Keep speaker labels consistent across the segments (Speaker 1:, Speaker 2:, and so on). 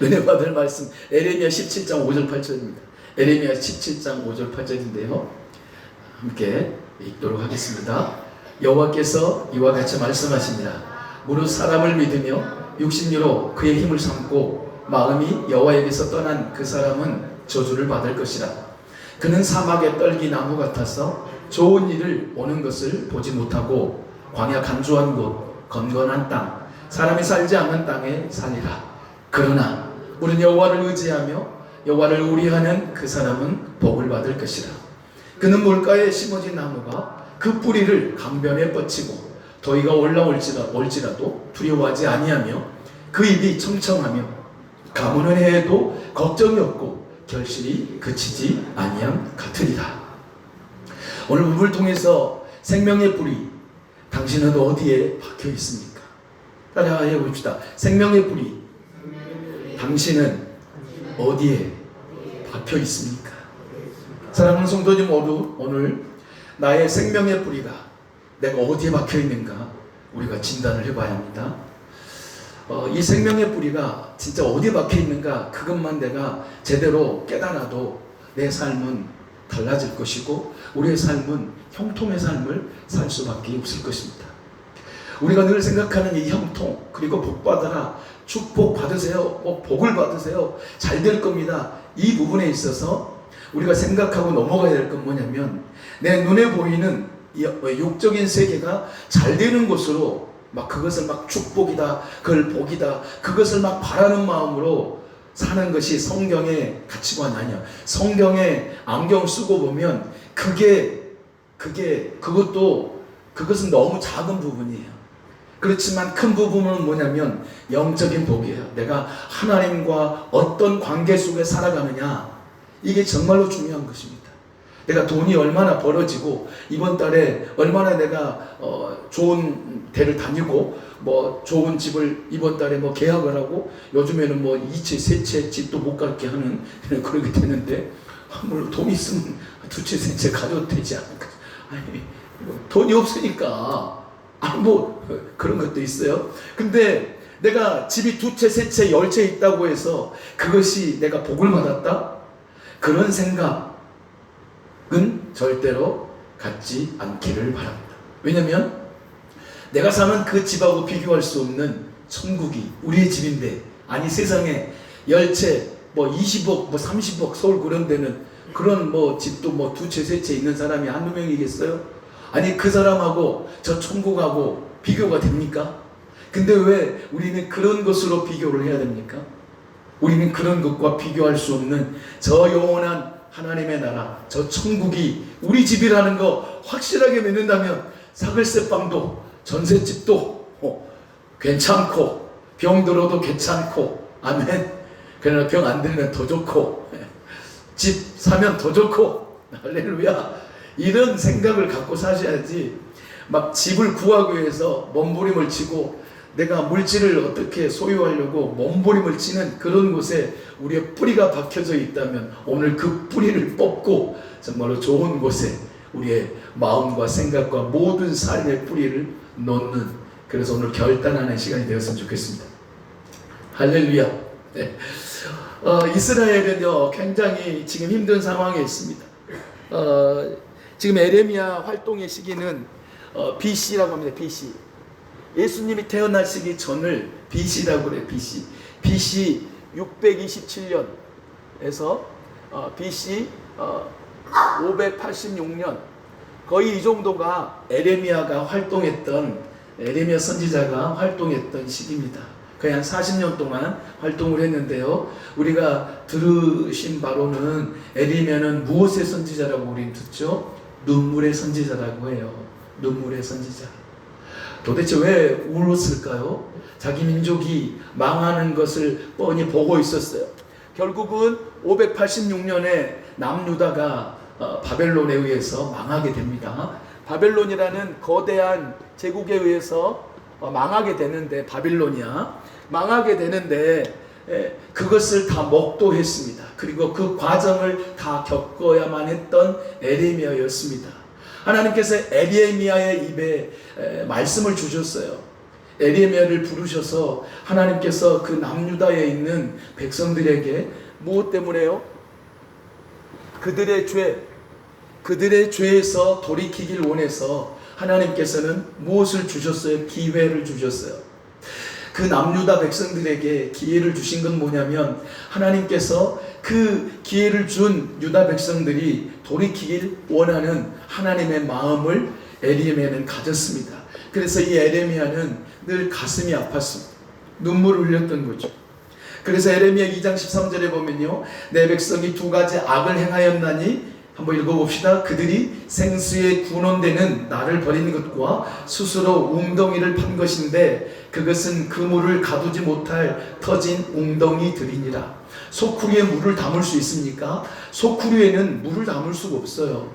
Speaker 1: 은혜 받을 말씀 에레미야 17장 5절 8절입니다. 에레미야 17장 5절 8절인데요. 함께 읽도록 하겠습니다. 여호와께서 이와 같이 말씀하시니라. 무릇 사람을 믿으며 육신으로 그의 힘을 삼고 마음이 여호와에게서 떠난 그 사람은 저주를 받을 것이라. 그는 사막의 떨기나무 같아서 좋은 일을 오는 것을 보지 못하고 광야 간조한 곳 건건한 땅 사람이 살지 않는 땅에 살리라. 그러나 우리는 여호와를 의지하며 여호와를 우리하는 그 사람은 복을 받을 것이라. 그는 물가에 심어진 나무가 그 뿌리를 강변에 뻗치고 더위가 올지라도 두려워하지 아니하며 그 입이 청청하며 가무는 해에도 걱정이 없고 결실이 그치지 아니함 같으리라. 오늘 본문을 통해서 생명의 뿌리, 당신은 어디에 박혀 있습니까? 따라해 봅시다. 생명의 뿌리, 당신은 어디에 박혀 있습니까? 사랑하는 성도님, 오늘 나의 생명의 뿌리가 내가 어디에 박혀 있는가 우리가 진단을 해봐야 합니다. 이 생명의 뿌리가 진짜 어디에 박혀 있는가 그것만 내가 제대로 깨달아도 내 삶은 달라질 것이고 우리의 삶은 형통의 삶을 살 수밖에 없을 것입니다. 우리가 늘 생각하는 이 형통, 그리고 복 받아라, 축복 받으세요, 복을 받으세요, 잘 될 겁니다. 이 부분에 있어서 우리가 생각하고 넘어가야 될 건 뭐냐면 내 눈에 보이는 육적인 세계가 잘 되는 것으로 막 그것을 막 축복이다, 그걸 복이다, 그것을 막 바라는 마음으로 사는 것이 성경의 가치관 아니야. 성경에 안경 쓰고 보면 그것은 너무 작은 부분이에요. 그렇지만 큰 부분은 뭐냐면 영적인 복이에요. 내가 하나님과 어떤 관계 속에 살아가느냐, 이게 정말로 중요한 것입니다. 내가 돈이 얼마나 벌어지고 이번 달에 얼마나 내가 좋은 데를 다니고 좋은 집을 이번 달에 계약을 하고 요즘에는 2채 3채 집도 못 갖게 하는 그렇게 되는데 물론 돈 있으면 2채 3채 가져도 되지 않을까. 아니, 돈이 없으니까 그런 것도 있어요. 근데 내가 집이 2채 3채 10채 있다고 해서 그것이 내가 복을 받았다? 그런 생각은 절대로 갖지 않기를 바랍니다. 왜냐면 내가 사는 그 집하고 비교할 수 없는 천국이 우리의 집인데, 아니 세상에 10채 20억 30억 서울 그런 데는 그런 집도 2채 3채 있는 사람이 한두 명이겠어요? 아니 그 사람하고 저 천국하고 비교가 됩니까? 근데 왜 우리는 그런 것으로 비교를 해야 됩니까? 우리는 그런 것과 비교할 수 없는 저 영원한 하나님의 나라, 저 천국이 우리 집이라는 거 확실하게 믿는다면 사글세빵도 전셋집도 괜찮고 병 들어도 괜찮고, 아멘. 그러나 병 안 들면 더 좋고 집 사면 더 좋고, 할렐루야. 이런 생각을 갖고 사셔야지 막 집을 구하기 위해서 몸부림을 치고 내가 물질을 어떻게 소유하려고 몸부림을 치는 그런 곳에 우리의 뿌리가 박혀져 있다면 오늘 그 뿌리를 뽑고 정말로 좋은 곳에 우리의 마음과 생각과 모든 삶의 뿌리를 놓는, 그래서 오늘 결단하는 시간이 되었으면 좋겠습니다. 할렐루야. 네. 이스라엘은요 굉장히 지금 힘든 상황에 있습니다. 지금 에레미야 활동의 시기는 BC라고 합니다. BC. 예수님이 태어나시기 전을 BC라고 그래요. BC. BC 627년에서 BC 586년, 거의 이 정도가 에레미야 선지자가 활동했던 시기입니다. 거의 한 40년 동안 활동을 했는데요. 우리가 들으신 바로는 에레미야는 무엇의 선지자라고 우리는 듣죠? 눈물의 선지자라고 해요. 눈물의 선지자. 도대체 왜 울었을까요? 자기 민족이 망하는 것을 뻔히 보고 있었어요. 결국은 586년에 남유다가 바벨론에 의해서 망하게 됩니다. 바벨론이라는 거대한 제국에 의해서 망하게 되는데, 바빌로니아 망하게 되는데 그것을 다 목도했습니다. 그리고 그 과정을 다 겪어야만 했던 에레미야였습니다. 하나님께서 에레미야의 입에 말씀을 주셨어요. 에레미야를 부르셔서 하나님께서 그 남유다에 있는 백성들에게 무엇 때문에요? 그들의 죄에서 돌이키길 원해서 하나님께서는 무엇을 주셨어요? 기회를 주셨어요. 그 남유다 백성들에게 기회를 주신 건 뭐냐면 하나님께서 그 기회를 준 유다 백성들이 돌이키길 원하는 하나님의 마음을 에레미야는 가졌습니다. 그래서 이 에레미야는 늘 가슴이 아팠습니다. 눈물을 흘렸던 거죠. 그래서 에레미야 2장 13절에 보면요, 내 백성이 두 가지 악을 행하였나니, 한번 읽어봅시다. 그들이 생수에 군원되는 나를 버리는 것과 스스로 웅덩이를 판 것인데 그것은 그 물을 가두지 못할 터진 웅덩이들이니라. 소쿠리에 물을 담을 수 있습니까? 소쿠리에는 물을 담을 수가 없어요.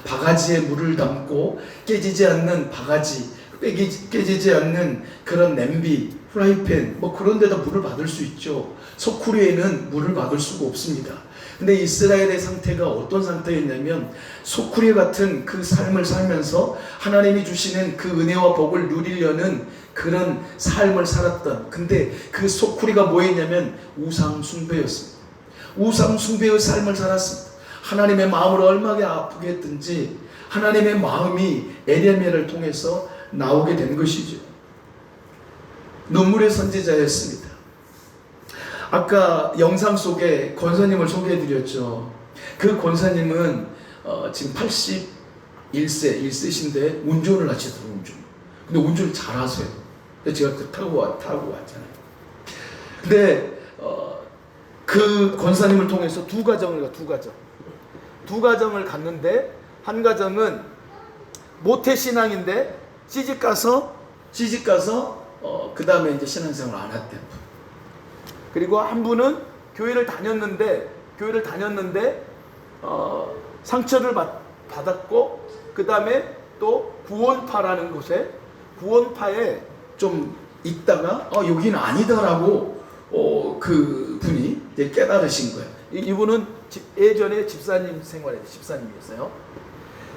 Speaker 1: 바가지에 물을 담고 깨지지 않는 바가지, 깨지지 않는 그런 냄비, 프라이팬, 뭐 그런 데다 물을 받을 수 있죠. 소쿠리에는 물을 받을 수가 없습니다. 근데 이스라엘의 상태가 어떤 상태였냐면 소쿠리 같은 그 삶을 살면서 하나님이 주시는 그 은혜와 복을 누리려는 그런 삶을 살았던, 근데 그 소쿠리가 뭐였냐면 우상 숭배였습니다. 우상 숭배의 삶을 살았습니다. 하나님의 마음을 얼마나 아프게 했든지 하나님의 마음이 에레미야를 통해서 나오게 된 것이죠. 눈물의 선지자였습니다. 아까 영상 속에 권사님을 소개해드렸죠. 그 권사님은 지금 81세신데 운전을 하시더라고요. 근데 운전을 잘하세요. 근데 제가 그 타고 왔잖아요. 근데 그 권사님을 통해서 두 가정을 갔는데, 한 가정은 모태신앙인데 시집가서 그 다음에 이제 신앙생활을 안 했대요. 그리고 한 분은 교회를 다녔는데 상처를 받았고, 그 다음에 또 구원파라는 곳에, 구원파에 좀 있다가 여기는 아니다라고 그 분이 이제 깨달으신 거예요. 이분은 예전에 집사님이었어요.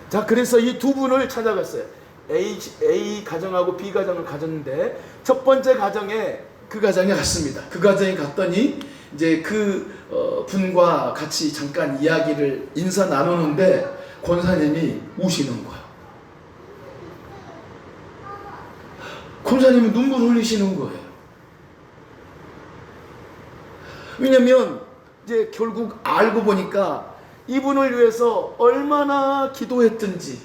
Speaker 1: 자, 그래서 이 두 분을 찾아갔어요. A 가정하고 B 가정을 가졌는데 첫 번째 가정에, 그 가정에 갔습니다. 그 가정에 갔더니 이제 그 분과 같이 잠깐 이야기를 인사 나누는데 권사님이 우시는 거야. 권사님이 눈물 흘리시는 거예요. 왜냐면 이제 결국 알고 보니까 이분을 위해서 얼마나 기도했든지,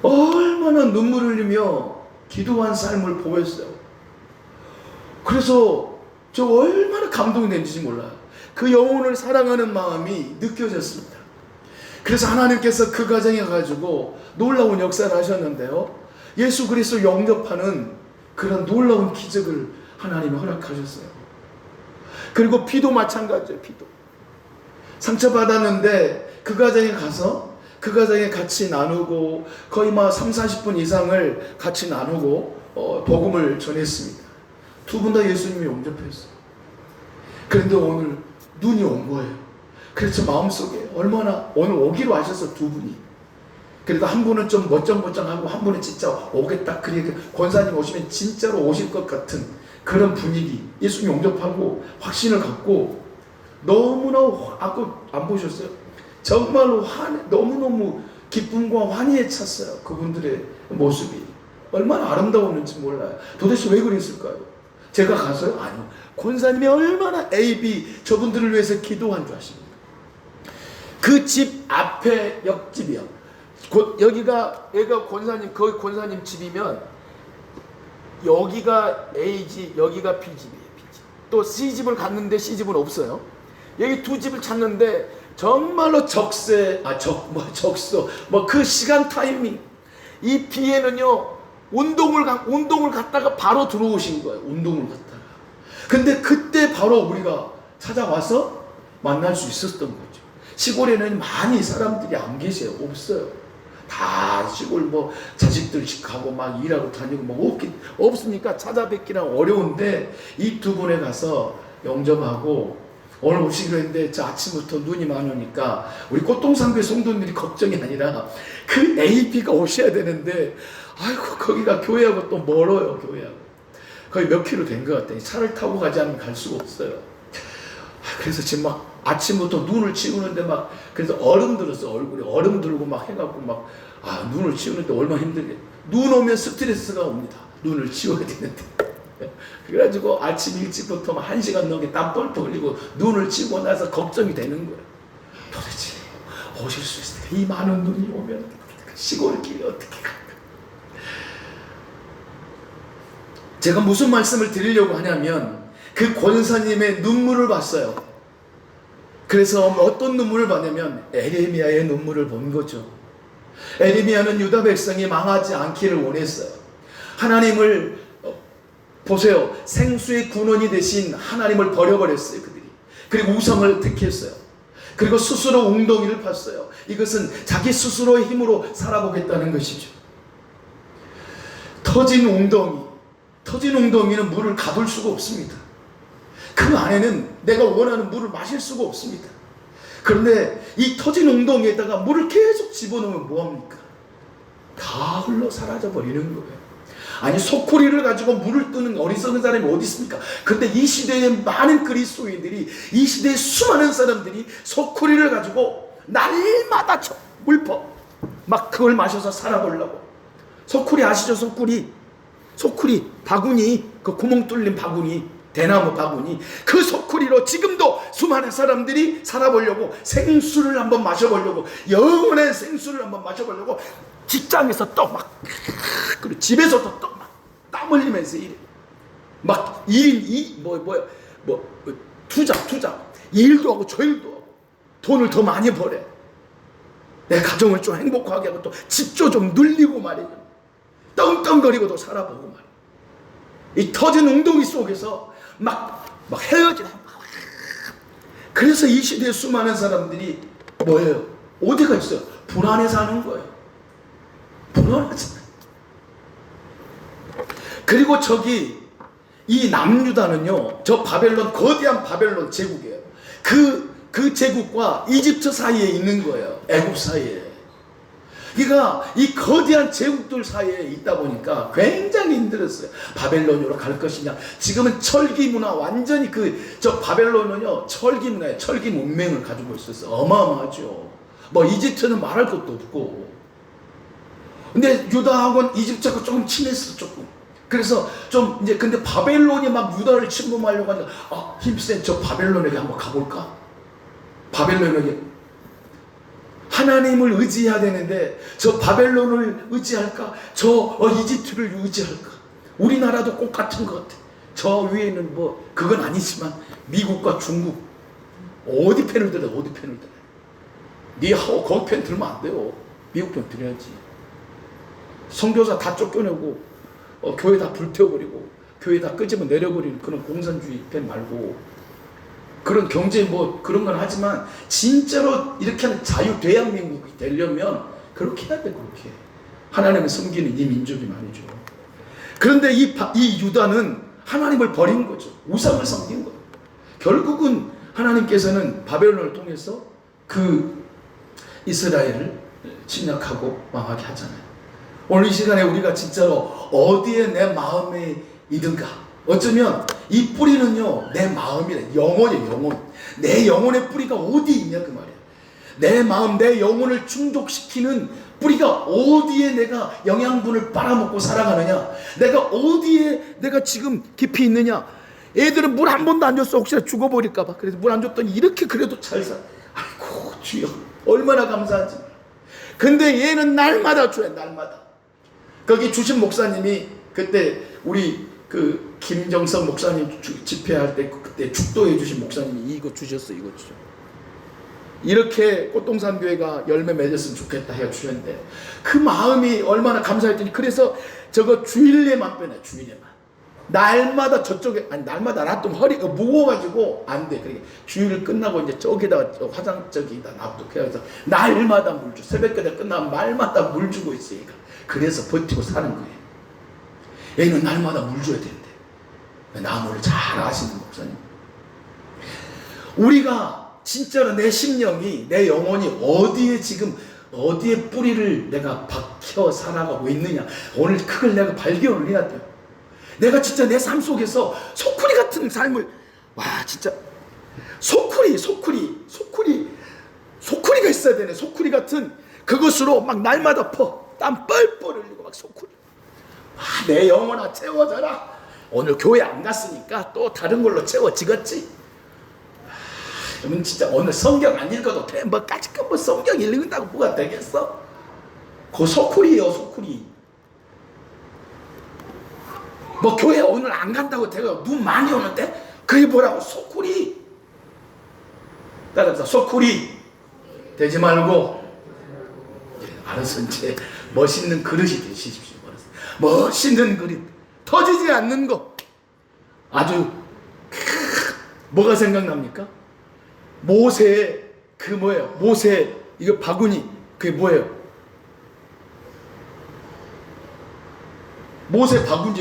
Speaker 1: 얼마나 눈물 흘리며 기도한 삶을 보였어요. 그래서 저 얼마나 감동이 됐는지 몰라요. 그 영혼을 사랑하는 마음이 느껴졌습니다. 그래서 하나님께서 그 가정에 가지고 놀라운 역사를 하셨는데요, 예수 그리스도 영접하는 그런 놀라운 기적을 하나님이 허락하셨어요. 그리고 B도 마찬가지예요. B도 상처받았는데 그 가정에 가서 그 가정에 같이 나누고 거의 막 30-40분 이상을 같이 나누고 복음을 전했습니다. 두 분 다 예수님이 영접했어요. 그런데 오늘 눈이 온 거예요. 그래서 마음속에 얼마나 오늘 오기로 하셔서 두 분이, 그래도 한 분은 좀 멋쩡멋쩡하고 한 분은 진짜 오겠다, 그래 권사님 오시면 진짜로 오실 것 같은 그런 분위기, 예수 영접하고 확신을 갖고 너무나 아까 안 보셨어요? 정말로 너무너무 기쁨과 환희에 찼어요. 그분들의 모습이 얼마나 아름다웠는지 몰라요. 도대체 왜 그랬을까요? 제가 가서요? 아니요. 권사님이 얼마나 A, B 저분들을 위해서 기도한 줄 아십니까? 그 집 앞에 옆집이요. 여기가 권사님, 거기 권사님 집이면 여기가 A집, 여기가 B집이에요. B집. 또 C집을 갔는데 C집은 없어요. 여기 두 집을 찾는데 정말로 적소, 그 시간 타이밍, 이 B에는요 운동을 갔다가 바로 들어오신 거예요. 운동을 갔다가. 근데 그때 바로 우리가 찾아와서 만날 수 있었던 거죠. 시골에는 많이 사람들이 안 계세요. 없어요. 다 시골 자식들 가고 막 일하고 다니고 없으니까 찾아뵙기는 어려운데 이 두 분에 가서 영접하고 오늘 오시기로 했는데 저 아침부터 눈이 많이 오니까 우리 꽃동산교회 성도님들이 걱정이 아니라 그 AB가 오셔야 되는데 아이고 거기가 교회하고 또 멀어요. 교회하고 거의 몇 킬로 된 것 같아요. 차를 타고 가지 않으면 갈 수가 없어요. 그래서 지금 막 아침부터 눈을 치우는데 막 그래서 얼음 들었어. 얼굴에 얼음 들고 막 해갖고 막 눈을 치우는데 얼마나 힘들게. 눈 오면 스트레스가 옵니다. 눈을 치워야 되는데. 그래가지고 아침 일찍부터 막 1시간 넘게 땀 뻘뻘 흘리고 눈을 치고 나서 걱정이 되는 거예요. 도대체 오실 수 있을까? 이 많은 눈이 오면 시골길이 어떻게 갈까? 제가 무슨 말씀을 드리려고 하냐면 그 권사님의 눈물을 봤어요. 그래서 어떤 눈물을 봤냐면 에레미야의 눈물을 본 거죠. 에레미야는 유다 백성이 망하지 않기를 원했어요. 하나님을 보세요. 생수의 근원이 되신 하나님을 버려버렸어요. 그들이. 그리고 우상을 택했어요. 그리고 스스로 웅덩이를 팠어요. 이것은 자기 스스로의 힘으로 살아보겠다는 것이죠. 터진 웅덩이는 물을 가둘 수가 없습니다. 그 안에는 내가 원하는 물을 마실 수가 없습니다. 그런데 이 터진 웅덩이에다가 물을 계속 집어넣으면 뭐합니까? 다 흘러 사라져 버리는 거예요. 아니 소쿠리를 가지고 물을 뜨는 어리석은 사람이 어디 있습니까? 근데 이 시대의 많은 그리스도인들이, 이 시대의 수많은 사람들이 소쿠리를 가지고 날마다 물퍼 막 그걸 마셔서 살아보려고. 소쿠리 아시죠? 소쿠리 바구니, 그 구멍 뚫린 바구니, 대나무 바구니, 그 소쿠리로 지금도 수많은 사람들이 살아보려고, 생수를 한번 마셔보려고, 영원한 생수를 한번 마셔보려고 직장에서 또 막, 그리고 집에서도 또 막 땀 흘리면서 일해. 막 1인 투자 일도 하고 저일도 하고 돈을 더 많이 벌어. 내 가정을 좀 행복하게 하고 또 집도 좀 늘리고 말이죠. 떵떵거리고도 살아보고 말이야. 이 터진 웅덩이 속에서 막 헤어지는. 그래서 이 시대의 수많은 사람들이 뭐예요? 어디가 있어요? 불안해 사는 거예요. 불안하잖아요. 그리고 이 남유다는요, 저 바벨론, 거대한 바벨론 제국이에요. 그 제국과 이집트 사이에 있는 거예요. 애굽 사이에. 그러니까 이 거대한 제국들 사이에 있다 보니까 굉장히 힘들었어요. 바벨론으로 갈 것이냐. 지금은 철기 문화, 완전히 저 바벨론은요, 철기 문화에 철기 문명을 가지고 있었어요. 어마어마하죠. 뭐 이집트는 말할 것도 없고. 근데 유다하고는 이집트하고 조금 친했어, 조금. 그래서 좀 이제 근데 바벨론이 막 유다를 침범하려고 하니까 힘센 저 바벨론에게 한번 가볼까? 바벨론에게 하나님을 의지해야 되는데 저 바벨론을 의지할까? 저 이집트를 의지할까? 우리나라도 꼭 같은 것 같아. 저 위에는 뭐 그건 아니지만 미국과 중국 어디 편을 들어? 니하고 거기 편 들면 안 돼요. 미국 편 들어야지. 선교사 다 쫓겨내고 교회 다 불태워버리고 교회 다 끄집어 내려버리는 그런 공산주의 편 말고, 그런 경제 그런 건 하지만 진짜로 이렇게 하는 자유 대한민국이 되려면 그렇게 해야 돼. 그렇게 하나님을 섬기는 이 민족이 말이죠. 그런데 이 유다는 하나님을 버린 거죠. 우상을 섬긴 거예요. 결국은 하나님께서는 바벨론을 통해서 그 이스라엘을 침략하고 망하게 하잖아요. 오늘 이 시간에 우리가 진짜로 어디에 내 마음이 있는가? 어쩌면 이 뿌리는요, 내 마음이래. 영혼이에요, 영혼. 내 영혼의 뿌리가 어디 있냐, 그 말이야. 내 마음, 내 영혼을 충족시키는 뿌리가 어디에 내가 영양분을 빨아먹고 살아가느냐? 내가 어디에 내가 지금 깊이 있느냐? 애들은 물 한 번도 안 줬어. 혹시나 죽어버릴까봐. 그래서 물 안 줬더니 이렇게 그래도 잘 살아. 아이고, 주여. 얼마나 감사하지. 근데 얘는 날마다 줘요, 날마다. 거기 주신 목사님이 그때 우리 그 김정석 목사님 집회할 때 그때 축도해 주신 목사님이 이거 주셨어요. 이거 주죠. 이렇게 꽃동산 교회가 열매 맺었으면 좋겠다 해 주셨는데 그 마음이 얼마나 감사했더니, 그래서 저거 주일에만 빼내. 주일에만. 날마다 저쪽에, 아니 날마다 놔두면 허리가 무거워가지고 안 돼. 그러니까 주일 끝나고 이제 저기다가 화장 저기다 놔두고 그래서 날마다 물 줘. 새벽까지 끝나면 날마다 물 주고 있으니까. 그래서 버티고 사는 거예요. 얘는 날마다 물 줘야 된대. 나무를 잘 아시는 목사님. 우리가 진짜로 내 심령이, 내 영혼이 어디에 지금 어디에 뿌리를 내가 지켜 살아가고 있느냐. 오늘 그걸 내가 발견을 해야 돼요. 내가 진짜 내 삶 속에서 소쿠리 같은 삶을, 와 진짜 소쿠리가 있어야 되네. 소쿠리 같은 그것으로 막 날마다 땀 뻘뻘 흘리고 막 소쿠리. 내 영혼아 채워져라. 오늘 교회 안 갔으니까 또 다른 걸로 채워지겠지. 그러면 진짜 오늘 성경 안 읽어도 돼. 뭐 까짓거 뭐 성경 읽는다고 뭐가 되겠어? 그 소쿠리요, 소쿠리. 뭐 교회 오늘 안 간다고 내가 눈 많이 오는데 그게 뭐라고? 소쿠리. 따라서 소쿠리 되지 말고, 알아서 이제 멋있는 그릇이 되시십시오. 멋있는 그릇, 터지지 않는 거. 아주 뭐가 생각납니까? 모세의 그 뭐예요? 모세 이거 바구니 그게 뭐예요? 모세 바구니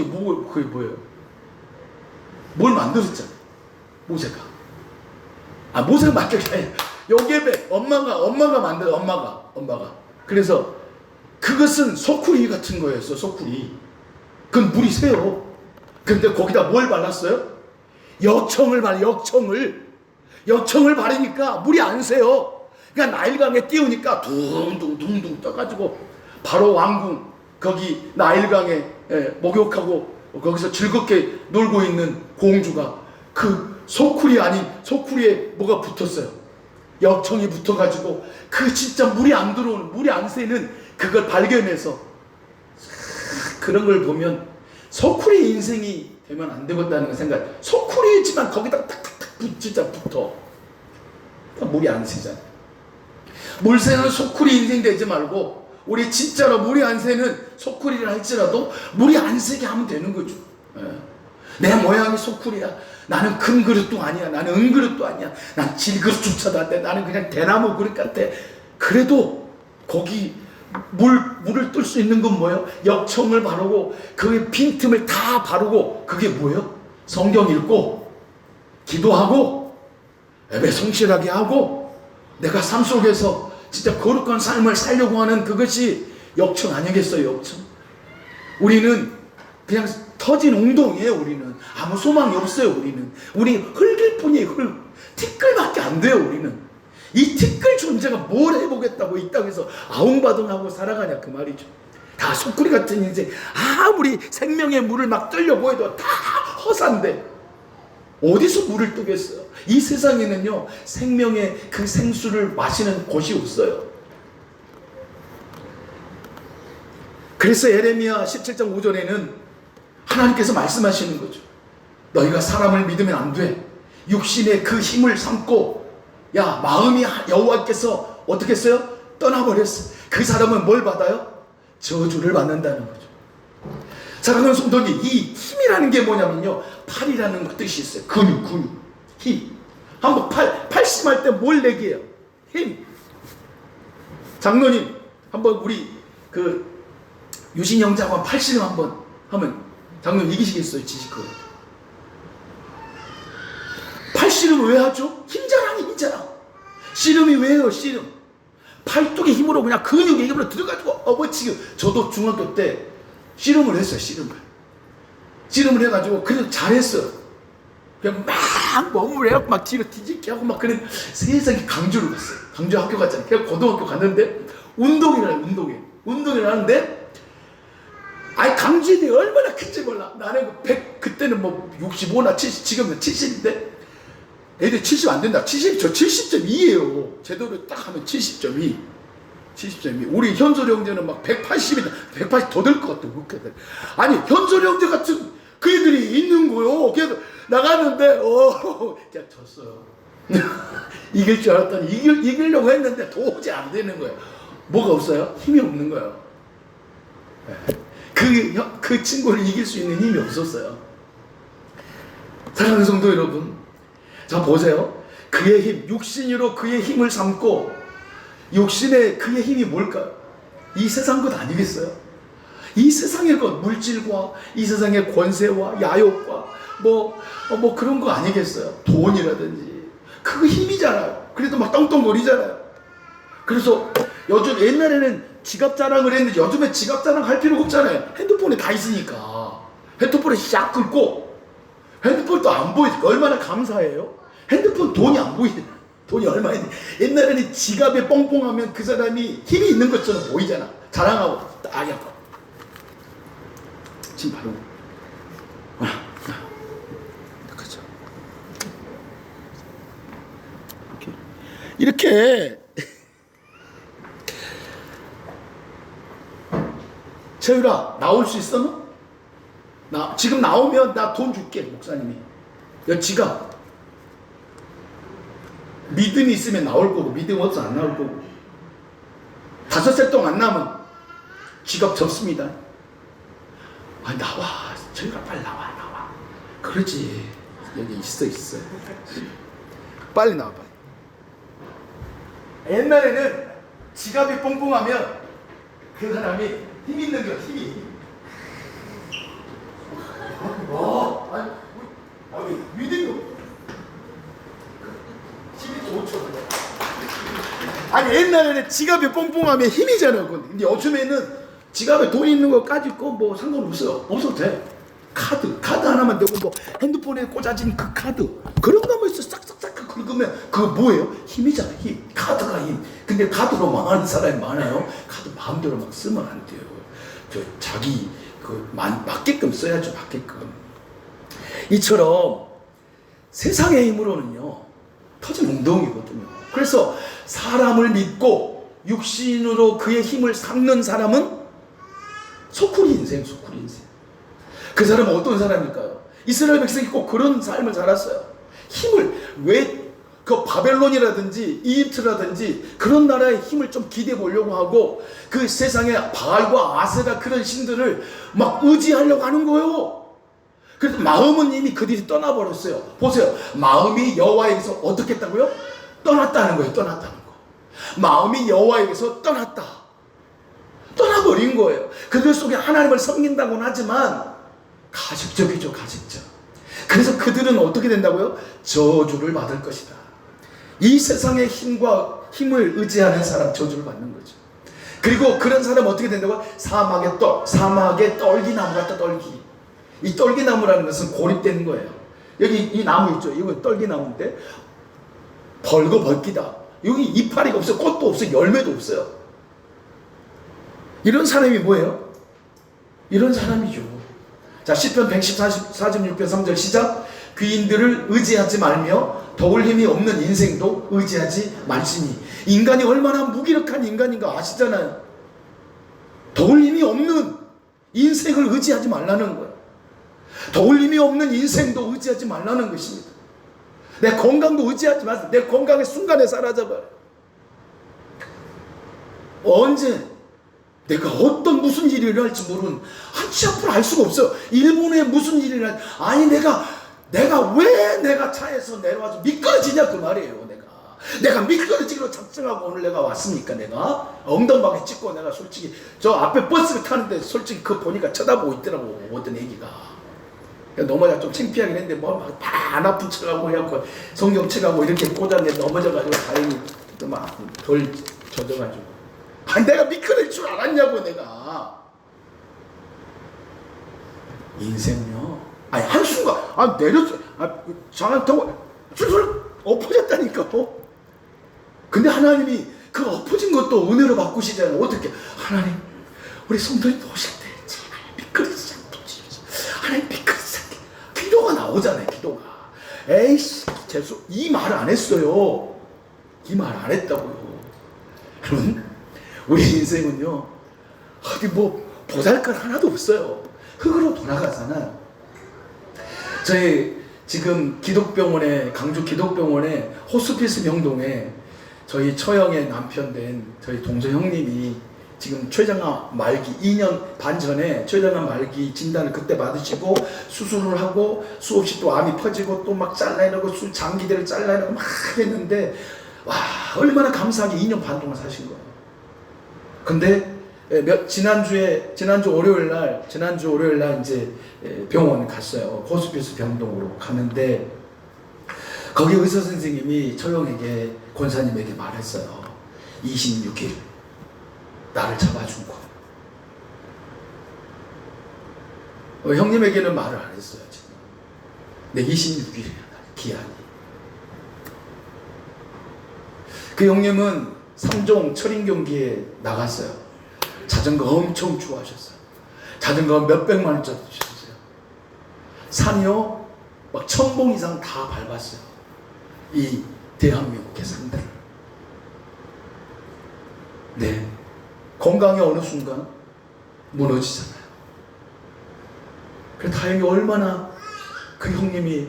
Speaker 1: 그게 뭐예요? 뭘 만들었잖아요. 모세가. 모세가 만든 게 아니라 요게베 엄마가 만들어. 엄마가. 그래서 그것은 소쿠리 같은 거였어. 소쿠리. 그건 물이 새요. 근데 거기다 뭘 발랐어요? 역청을 바르니까 물이 안 새요. 그러니까 나일강에 띄우니까 둥둥 떠가지고 바로 왕궁 거기 나일강에 목욕하고 거기서 즐겁게 놀고 있는 공주가 그 소쿠리 아닌 소쿠리에 뭐가 붙었어요. 역청이 붙어가지고 그 진짜 물이 안 들어오는, 물이 안 새는 그걸 발견해서, 그런 걸 보면 소쿠리 인생이 되면 안 되겠다는 생각. 소쿠리지만 거기다 탁탁탁 진짜 붙어. 그러니까 물이 안 새잖아. 물 새는 소쿠리 인생 되지 말고, 우리 진짜로 물이 안 새는 소쿠리를 할지라도 물이 안 새게 하면 되는 거죠. 내 모양이 소쿠리야. 나는 큰 그릇도 아니야. 나는 은그릇도 아니야. 난 질그릇조차도 안 돼. 나는 그냥 대나무 그릇 같아. 그래도 거기 물을 뜰 수 있는 건 뭐예요? 역청을 바르고 그 빈틈을 다 바르고, 그게 뭐예요? 성경 읽고 기도하고 예배 성실하게 하고 내가 삶 속에서 진짜 거룩한 삶을 살려고 하는 그것이 역청 아니겠어요? 역청. 우리는 그냥 터진 웅덩이에요. 우리는 아무 소망이 없어요. 우리 흙일 뿐이에요. 흙. 티끌밖에 안 돼요. 우리는 이 티끌 존재가 뭘 해보겠다고 이 땅에서 아웅바둥하고 살아가냐 그 말이죠. 다 소쿠리 같은 인생. 아무리 생명의 물을 막 뜨려고 해도 다 허사인데 어디서 물을 뜨겠어요? 이 세상에는요 생명의 그 생수를 마시는 곳이 없어요. 그래서 예레미야 17장 5절에는 하나님께서 말씀하시는 거죠. 너희가 사람을 믿으면 안 돼. 육신의 그 힘을 삼고, 야 마음이 여호와께서 어떻게 했어요? 떠나버렸어. 그 사람은 뭘 받아요? 저주를 받는다는 거죠. 사랑하는 성도님, 이 힘이라는 게 뭐냐면요, 팔이라는 뜻이 있어요. 근육, 힘. 한번 팔심할 때 뭘 내기해요? 힘. 장로님, 한번 우리 그 유신영자와 팔씨름 한번 하면 장로님 이기시겠어요? 지실 거예요. 팔씨름 왜 하죠? 힘자랑. 씨름이 왜 해요? 씨름. 팔뚝의 힘으로 그냥 근육의 힘으로 들어가지고 업어치고. 저도 중학교 때 씨름을 했어요. 씨름을 해가지고 그냥 잘했어요. 그냥 막 몸을 해갖고 막 뒤로 뒤집게 하고 막 그런 세상에 강주를 갔어요. 강주 학교 갔잖아요. 그냥 고등학교 갔는데 운동을 하는데 강주에 얼마나 큰지 몰라. 나는 100, 그때는 뭐 65나 70, 지금은 70인데 애들 70 안 된다. 70, 저 70.2예요. 제대로 딱 하면 70.2. 우리 현솔 형제는 막 180이나 180 더 될 것 같아. 아니 현솔 형제 같은 그 애들이 있는 거요. 그래서 나갔는데 그냥 졌어요. 이길 줄 알았더니 이기려고 했는데 도저히 안 되는 거예요. 뭐가 없어요? 힘이 없는 거예요. 그 친구를 이길 수 있는 힘이 없었어요. 사랑하는 성도 여러분, 자 보세요. 그의 힘, 육신으로 그의 힘을 삼고, 육신의 그의 힘이 뭘까요? 이 세상 것 아니겠어요? 이 세상의 것, 물질과 이 세상의 권세와 야욕과 뭐 그런 거 아니겠어요? 돈이라든지 그거 힘이잖아요. 그래도 막 떵떵거리잖아요. 그래서 요즘 옛날에는 지갑 자랑을 했는데 요즘에 지갑 자랑 할 필요가 없잖아요. 핸드폰에 다 있으니까. 핸드폰에 샥 긁고 핸드폰도 안 보이니까 얼마나 감사해요. 핸드폰 돈이 안 보이잖아. 돈이 얼마 있는데 옛날에는 지갑에 뻥뻥하면 그 사람이 힘이 있는 것처럼 보이잖아. 자랑하고 딱 약간 지금 바로 그렇죠. 이렇게 채율아 나올 수 있어 너? 나 지금 나오면 나 돈 줄게 목사님이. 야 지갑 믿음이 있으면 나올 거고 믿음 없어 안 나올 거고 5살 동안 안 나면 지갑 접습니다. 아 나와 채율아 빨리 나와. 그러지 여기 있어 빨리 나와 빨리. 옛날에는 지갑이 뽕뽕하면 그 사람이 힘 있는 거야 힘이. 아니 믿음이 없어. 힘이 좋죠. 아니 옛날에는 지갑이 뽕뽕하면 힘이잖아. 근데 요즘에는 지갑에 돈 있는 거 가지고 뭐 상관없어요. 없어도 돼. 카드 하나만 되고 뭐 핸드폰에 꽂아진 그 카드 그런 거만 있어. 싹싹싹 긁으면 그거 뭐예요? 힘이잖아. 힘. 카드가 힘. 근데 카드로 망하는 사람이 많아요. 카드 마음대로 막 쓰면 안 돼요. 저 자기 맞게끔 써야죠. 맞게끔. 이처럼 세상의 힘으로는요 터진 웅덩이거든요. 그래서 사람을 믿고 육신으로 그의 힘을 삼는 사람은 소쿠리 인생. 그 사람은 어떤 사람일까요? 이스라엘 백성이 꼭 그런 삶을 살았어요. 힘을 왜 그 바벨론이라든지 이집트라든지 그런 나라의 힘을 좀 기대해 보려고 하고 그 세상에 바알과 아세라 그런 신들을 막 의지하려고 하는 거예요. 그래서 마음은 이미 그들이 떠나버렸어요. 보세요. 마음이 여호와에게서 어떻게 했다고요? 떠났다는 거예요. 떠났다는 거. 마음이 여호와에게서 떠나버린 거예요. 그들 속에 하나님을 섬긴다고는 하지만 가식적이죠. 가식적. 그래서 그들은 어떻게 된다고요? 저주를 받을 것이다. 이 세상의 힘을 의지하는 사람 저주를 받는 거죠. 그리고 그런 사람 어떻게 된다고요? 사막의 떨기나무 같다. 떨기. 이 떨기나무라는 것은 고립되는 거예요. 여기 이 나무 있죠. 이건 떨기나무인데 벌거벗기다. 여기 이파리가 없어요. 꽃도 없어요. 열매도 없어요. 이런 사람이 뭐예요? 이런 사람이죠. 자, 시편 146편 3절 시작. 귀인들을 의지하지 말며 더울 힘이 없는 인생도 의지하지 말지니. 인간이 얼마나 무기력한 인간인가 아시잖아요. 더울 힘이 없는 인생을 의지하지 말라는 거예요. 더울 힘이 없는 인생도 의지하지 말라는 것입니다. 내 건강도 의지하지 마세요. 내 건강의 순간에 사라져버려요. 언제 내가 무슨 일이 일어날지 모르는 한치 앞으로 알 수가 없어요. 일본에 무슨 일이 일어날지. 아니 내가 왜 내가 차에서 내려와서 미끄러지냐 그 말이에요. 내가 미끄러지기로 작정하고 오늘 내가 왔습니까? 내가 엉덩방에 찍고 내가 솔직히 저 앞에 버스를 타는데 솔직히 그거 보니까 쳐다보고 있더라고. 어떤 애기가 넘어져 좀 창피하긴 했는데 뭐 안 아픈 척하고 해갖고 성경책하고 이렇게 꽂았는데 넘어져가지고 다행히 또 막 덜 젖어가지고. 아니 내가 미끄러질 줄 알았냐고. 내가 인생요. 아니 한순간 내렸어. 장을 타고 술술 엎어졌다니까. 근데 하나님이 그 엎어진 것도 은혜로 바꾸시잖아요. 어떻게? 하나님 우리 성도님 오실 때 제발 미끄러지지 않게 해주십시오. 하나님 미끄러지지 않게. 기도가 나오잖아요. 기도가. 에이씨 재수 이 말 안 했어요. 이 말 안 했다고요. 그럼 우리 인생은요 어디 뭐 보잘것 하나도 없어요. 흑으로 돌아가잖아요. 저희 지금 기독병원에 강주 기독병원에 호스피스 명동에 저희 처형의 남편 된 저희 동서 형님이 지금 췌장암 말기 2년 반 전에 췌장암 말기 진단을 그때 받으시고 수술을 하고 수없이 또 암이 퍼지고 또 막 잘라내고 장기들을 잘라내고 막 했는데 와 얼마나 감사하게 2년 반 동안 사신 거예요. 근데 지난주 월요일 날 이제 병원 갔어요. 호스피스 병동으로 갔는데 거기 의사 선생님이 처형에게 권사님에게 말했어요. 26일 나를 잡아준 거. 형님에게는 말을 안 했어요. 지금. 내 26일이야 기한이. 그 형님은 3종 철인 경기에 나갔어요. 자전거 엄청 좋아하셨어요. 자전거 몇백만 원짜리 주셨어요. 산이요 막 1000봉 이상 다 밟았어요. 이 대한민국의 산들을. 네, 건강이 어느 순간 무너지잖아요. 그래서 다행히 얼마나 그 형님이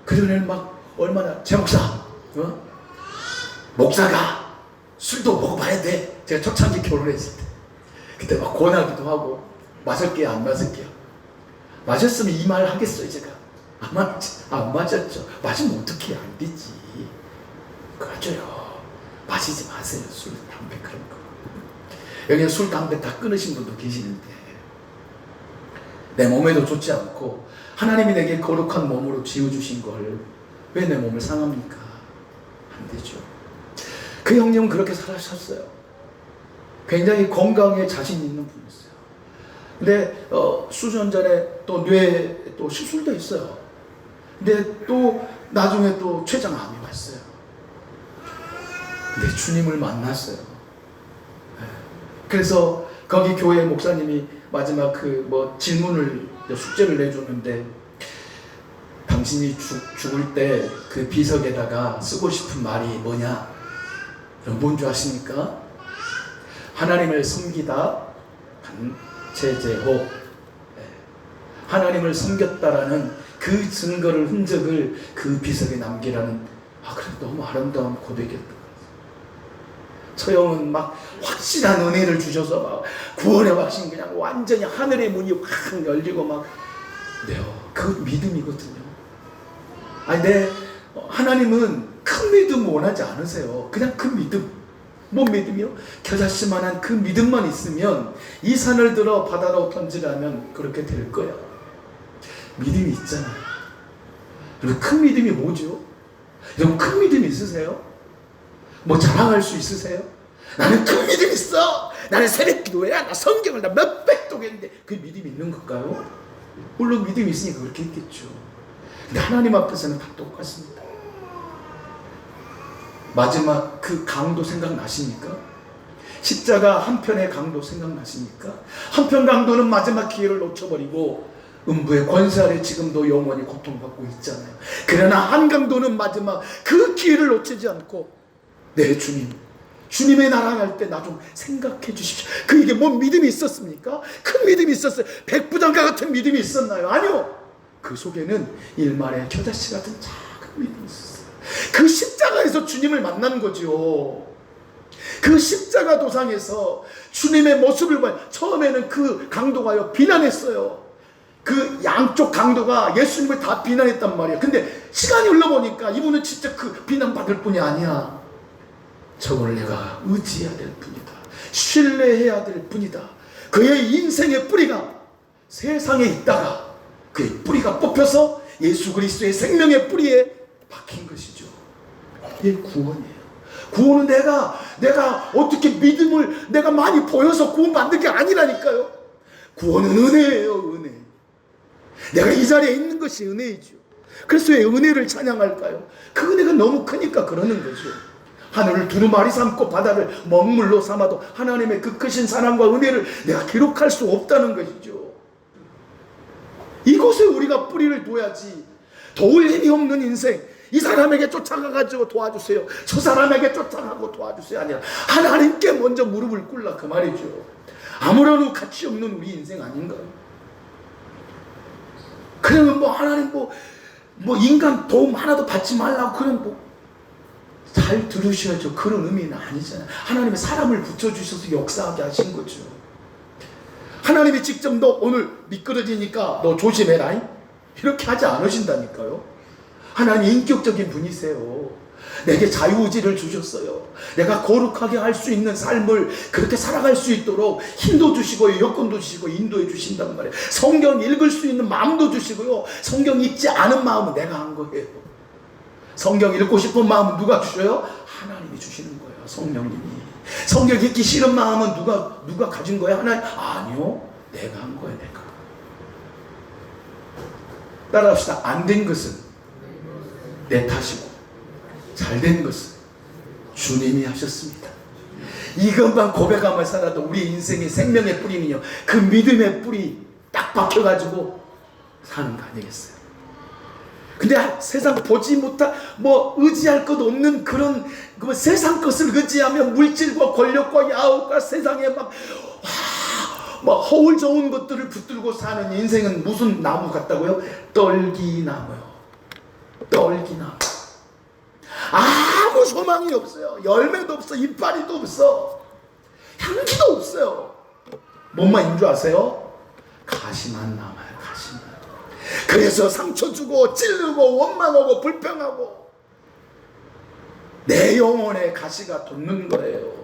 Speaker 1: 그전에는 막 얼마나 제 목사, 목사가 술도 먹어봐야 돼. 제가 초창기 결혼했을 때 그때 막 권하기도 하고 마실게요 안 마실게요. 마셨으면 이 말 하겠어요 제가. 안 마셨죠. 마시면 어떻게 안 되지. 그렇죠요. 마시지 마세요. 술, 담배 그런 거. 여기 술, 담배 다 끊으신 분도 계시는데 내 몸에도 좋지 않고 하나님이 내게 거룩한 몸으로 지어주신 걸 왜 내 몸을 상합니까? 안 되죠. 그 형님은 그렇게 살아셨어요. 굉장히 건강에 자신 있는 분이었어요. 근데 수년 전에 또 뇌에 또 수술도 했어요. 근데 또 나중에 또 췌장암이 왔어요. 근데 주님을 만났어요. 그래서 거기 교회 목사님이 마지막 질문을 숙제를 내줬는데 당신이 죽을 때 그 비석에다가 쓰고 싶은 말이 뭐냐? 뭔 줄 아십니까? 하나님을 섬기다 간체제호. 하나님을 섬겼다라는 그 증거를 흔적을 그 비석에 남기라는 그래 너무 아름다운 고백이었던 거예요. 저 형은 막 확실한 은혜를 주셔서 막 구원의 확신 그냥 완전히 하늘의 문이 확 열리고 막 그 믿음이거든요. 하나님은 큰 믿음 원하지 않으세요. 그냥 그 믿음. 뭔 믿음이요? 겨자씨만한 그 믿음만 있으면 이 산을 들어 바다로 던지라면 그렇게 될 거야. 믿음이 있잖아요. 그리고 큰 믿음이 뭐죠? 여러분 큰 믿음 있으세요? 뭐 자랑할 수 있으세요? 나는 큰 믿음 있어. 나는 새벽기도야. 나 성경을 나 몇백 독 했는데 그 믿음이 있는 걸까요? 물론 믿음이 있으니까 그렇게 했겠죠. 근데 하나님 앞에서는 다 똑같습니다. 마지막 그 강도 생각나십니까? 십자가 한편의 강도 생각나십니까? 한편 강도는 마지막 기회를 놓쳐버리고 음부의 권세 아래 지금도 영원히 고통받고 있잖아요. 그러나 한 강도는 마지막 그 기회를 놓치지 않고 내 주님의 나라 갈 때 나 좀 생각해 주십시오. 그에게 뭔 믿음이 있었습니까? 큰 믿음이 있었어요. 백부장과 같은 믿음이 있었나요? 아니요. 그 속에는 일말의 겨자씨 같은 작은 믿음이 있었어요. 그 십자가에서 주님을 만난 거죠. 그 십자가 도상에서 주님의 모습을 봐요. 처음에는 그 강도가요 비난했어요. 그 양쪽 강도가 예수님을 다 비난했단 말이에요. 근데 시간이 흘러보니까 이분은 진짜 그 비난받을 뿐이 아니야. 저걸 내가 의지해야 될 뿐이다. 신뢰해야 될 뿐이다. 그의 인생의 뿌리가 세상에 있다가 그의 뿌리가 뽑혀서 예수 그리스도의 생명의 뿌리에 박힌 것이죠. 이게 구원이에요. 구원은 내가 어떻게 믿음을 내가 많이 보여서 구원받는 게 아니라니까요. 구원은 은혜예요. 은혜. 내가 이 자리에 있는 것이 은혜이죠. 그래서 왜 은혜를 찬양할까요? 그 은혜가 너무 크니까 그러는 거죠. 하늘을 두루마리 삼고 바다를 먹물로 삼아도 하나님의 그 크신 사랑과 은혜를 내가 기록할 수 없다는 것이죠. 이곳에 우리가 뿌리를 둬야지. 도울 힘이 없는 인생, 이 사람에게 쫓아가가지고 도와주세요, 저 사람에게 쫓아가고 도와주세요 아니라 하나님께 먼저 무릎을 꿇라 그 말이죠. 아무런 가치 없는 우리 인생 아닌가요? 그러면 하나님 인간 도움 하나도 받지 말라고 그냥 잘 들으셔야죠. 그런 의미는 아니잖아요. 하나님이 사람을 붙여주셔서 역사하게 하신 거죠. 하나님이 직접 너 오늘 미끄러지니까 너 조심해라 이렇게 하지 않으신다니까요. 하나님 인격적인 분이세요. 내게 자유의지를 주셨어요. 내가 거룩하게 할 수 있는 삶을 그렇게 살아갈 수 있도록 힘도 주시고요, 여건도 주시고 인도해 주신단 말이에요. 성경 읽을 수 있는 마음도 주시고요, 성경 읽지 않은 마음은 내가 한 거예요. 성경 읽고 싶은 마음은 누가 주셔요? 하나님이 주시는 거예요. 성령님이. 성경 읽기 싫은 마음은 누가 가진 거예요? 하나님? 아니요, 내가 한 거예요. 내가. 따라합시다. 안 된 것은 내 탓이고 잘 된 것은 주님이 하셨습니다. 이것만 고백하며 살아도 우리 인생의 생명의 뿌리는요, 그 믿음의 뿌리 딱 박혀가지고 사는 거 아니겠어요? 근데 세상 보지 못한, 의지할 것 없는 그런 세상 것을 의지하며 물질과 권력과 야욕과 세상에 막 허울 좋은 것들을 붙들고 사는 인생은 무슨 나무 같다고요? 떨기나무요. 떨기나무. 아무 소망이 없어요. 열매도 없어. 이파리도 없어. 향기도 없어요. 뭔만 있는 줄 아세요? 가시만 남아요. 가시만. 그래서 상처 주고 찌르고 원망하고 불평하고 내 영혼에 가시가 돋는 거예요.